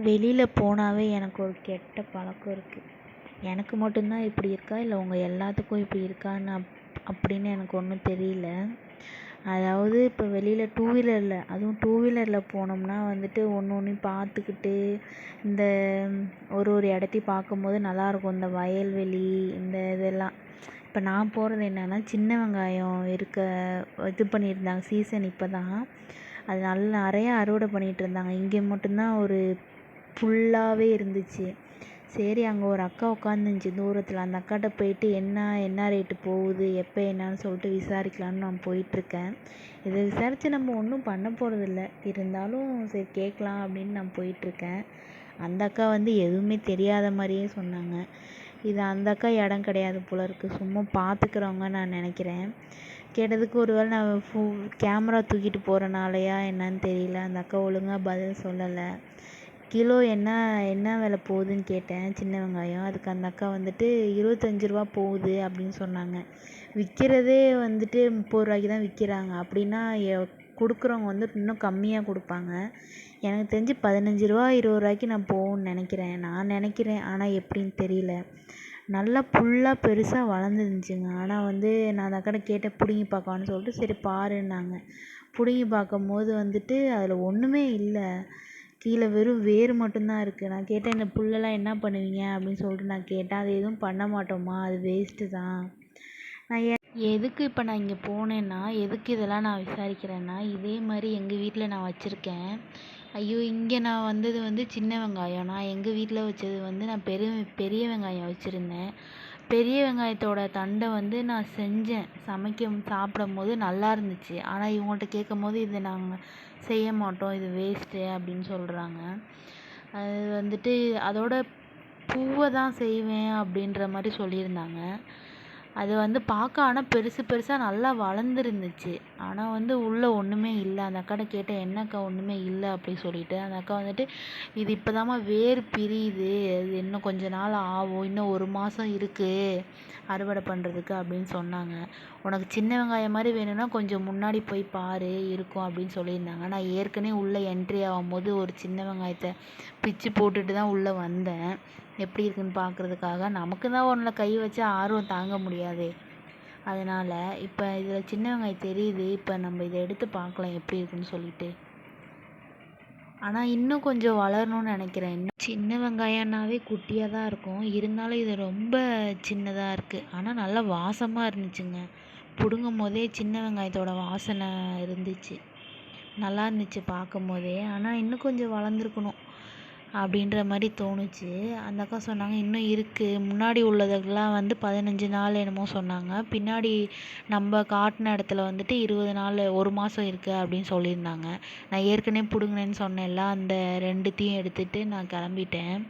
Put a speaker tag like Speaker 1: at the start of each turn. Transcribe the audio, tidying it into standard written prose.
Speaker 1: வெளியில் போனாவே எனக்கு ஒரு கெட்ட பழக்கம் இருக்குது. எனக்கு மட்டும்தான் இப்படி இருக்கா இல்லை உங்கள் எல்லாத்துக்கும் இப்படி இருக்கான்னு அப்படின்னு எனக்கு ஒன்றும் தெரியல. அதாவது இப்போ வெளியில் அதுவும் டூ வீலரில் போனோம்னா வந்துட்டு ஒன்று ஒன்றையும் பார்த்துக்கிட்டு இந்த ஒரு இடத்தையும் பார்க்கும்போது நல்லாயிருக்கும். இந்த வயல்வெளி இந்த இதெல்லாம் இப்போ நான் போகிறது என்னென்னா, சின்ன வெங்காயம் இது பண்ணியிருந்தாங்க சீசன் இப்போ தான். அது நிறையா அறுவடை பண்ணிகிட்டு இருந்தாங்க. இங்கே மட்டும்தான் ஒரு ஃபுல்லாகவே இருந்துச்சு. சரி, அங்கே ஒரு அக்கா உட்காந்துருந்துச்சி தூரத்தில். அந்த அக்காட்ட போயிட்டு என்ன ரேட்டு போகுது, எப்போ என்னன்னு சொல்லிட்டு விசாரிக்கலான்னு நான் போயிட்டுருக்கேன். இதை விசாரித்து நம்ம ஒன்றும் பண்ண போகிறதில்ல, இருந்தாலும் சரி கேட்கலாம் அப்படின்னு நான் போயிட்டுருக்கேன். அந்த அக்கா எதுவுமே தெரியாத மாதிரியே சொன்னாங்க. இது அந்த அக்கா இடம் கிடையாது போல இருக்குது, சும்மா பார்த்துக்கிறவங்க நான் நினைக்கிறேன். கேட்டதுக்கு ஒரு வேளை நான் கேமரா தூக்கிட்டு போகிறனாலையா என்னன்னு தெரியல, அந்த அக்கா ஒழுங்காக பதில் சொல்லலை. கிலோ என்ன விலை போகுதுன்னு கேட்டேன், சின்ன வெங்காயம். அதுக்கு அந்த அக்கா 25 ரூபா போகுது அப்படின்னு சொன்னாங்க. விற்கிறதே 30 ரூபாய்க்கு தான் விற்கிறாங்க. அப்படின்னா கொடுக்குறவங்க இன்னும் கம்மியாக கொடுப்பாங்க. எனக்கு தெரிஞ்சு 15 ரூபா 20 ரூபாய்க்கு நான் போகும்னு நான் நினைக்கிறேன். ஆனால் எப்படின்னு தெரியல. நல்லா ஃபுல்லாக பெருசாக வளர்ந்துருந்துச்சுங்க. ஆனால் நான் அந்த அக்காட்ட கேட்டேன், பிடுங்கி பார்க்கவான்னு சொல்லிட்டு. சரி பாருன்னாங்க. பிடுங்கி பார்க்கும்போது அதில் ஒன்றுமே இல்லை. கீழே வெறும் வேர் மட்டும்தான் இருக்குது. நான் கேட்டேன், இந்த புல்லெல்லாம் என்ன பண்ணுவீங்க அப்படின்னு சொல்லிட்டு நான் கேட்டேன். அது எதுவும் பண்ண மாட்டோம்மா, அது வேஸ்ட்டு தான். நான் எதுக்கு இப்போ நான் இங்கே போனேன்னா, எதுக்கு இதெல்லாம் நான் விசாரிக்கிறேன்னா, இதே மாதிரி எங்கள் வீட்டில் நான் வச்சுருக்கேன். ஐயோ, இங்கே நான் வந்தது சின்ன வெங்காயம். நான் எங்கள் வீட்டில் வச்சது நான் பெரிய வெங்காயம் வச்சுருந்தேன். பெரிய வெங்காயத்தோட தண்டை நான் செஞ்சேன். சாப்பிடும்போது நல்லா இருந்துச்சு. ஆனால் இவங்கள்ட்ட கேட்கும்போது இதை நாங்கள் செய்ய மாட்டோம், இது வேஸ்ட்டு அப்படின்னு சொல்கிறாங்க. அது அதோட பூவை தான் செய்வேன் அப்படின்ற மாதிரி சொல்லியிருந்தாங்க. அது பார்க்க ஆனால் பெருசு பெருசாக நல்லா வளர்ந்துருந்துச்சு. ஆனால் உள்ளே ஒன்றுமே இல்லை. அந்த அக்காட்ட கேட்டேன், என்னக்கா ஒன்றுமே இல்லை அப்படி சொல்லிட்டு. அந்த அக்கா இது இப்போதாம்மா வேர் பிரியுது, அது இன்னும் கொஞ்ச நாள் ஆகும், இன்னும் 1 மாதம் இருக்குது அறுவடை பண்ணுறதுக்கு அப்படின்னு சொன்னாங்க. உனக்கு சின்ன வெங்காயம் மாதிரி வேணும்னா கொஞ்சம் முன்னாடி போய் பாரு, இருக்கும் அப்படின்னு சொல்லியிருந்தாங்க. நான் ஏற்கனவே உள்ளே என்ட்ரி ஆகும்போது ஒரு சின்ன வெங்காயத்தை பிச்சு போட்டுட்டு தான் உள்ளே வந்தேன், எப்படி இருக்குன்னு பார்க்குறதுக்காக. நமக்கு தான் ஒன்றில் கை வச்சா ஆர்வம் தாங்க முடியாது. அதனால் இப்போ இதில் சின்ன வெங்காயம் தெரியுது. இப்போ நம்ம இதை எடுத்து பார்க்கலாம் எப்படி இருக்குன்னு சொல்லிட்டு. ஆனால் இன்னும் கொஞ்சம் வளரணும்னு நினைக்கிறேன். இன்னும் சின்ன வெங்காயம்னாவே குட்டியாக தான் இருக்கும், இருந்தாலும் இது ரொம்ப சின்னதாக இருக்குது. ஆனால் நல்லா வாசமாக இருந்துச்சுங்க. பிடுங்கும் போதே சின்ன வெங்காயத்தோட வாசனை இருந்துச்சு, நல்லா இருந்துச்சு பார்க்கும் போதே. ஆனால் இன்னும் கொஞ்சம் வளர்ந்துருக்கணும் அப்படின்ற மாதிரி தோணுச்சு. அந்த அக்கா சொன்னாங்க, இன்னும் இருக்குது, முன்னாடி உள்ளதுக்கெல்லாம் 15 நாள் என்னமோ சொன்னாங்க. பின்னாடி நம்ம காட்டின இடத்துல 20 நாள் 1 மாதம் இருக்குது அப்படின்னு சொல்லியிருந்தாங்க. நான் ஏற்கனவே பிடுங்கினேன்னு சொன்னேன்ல, அந்த 2த்தையும் எடுத்துகிட்டு நான் கிளம்பிட்டேன்.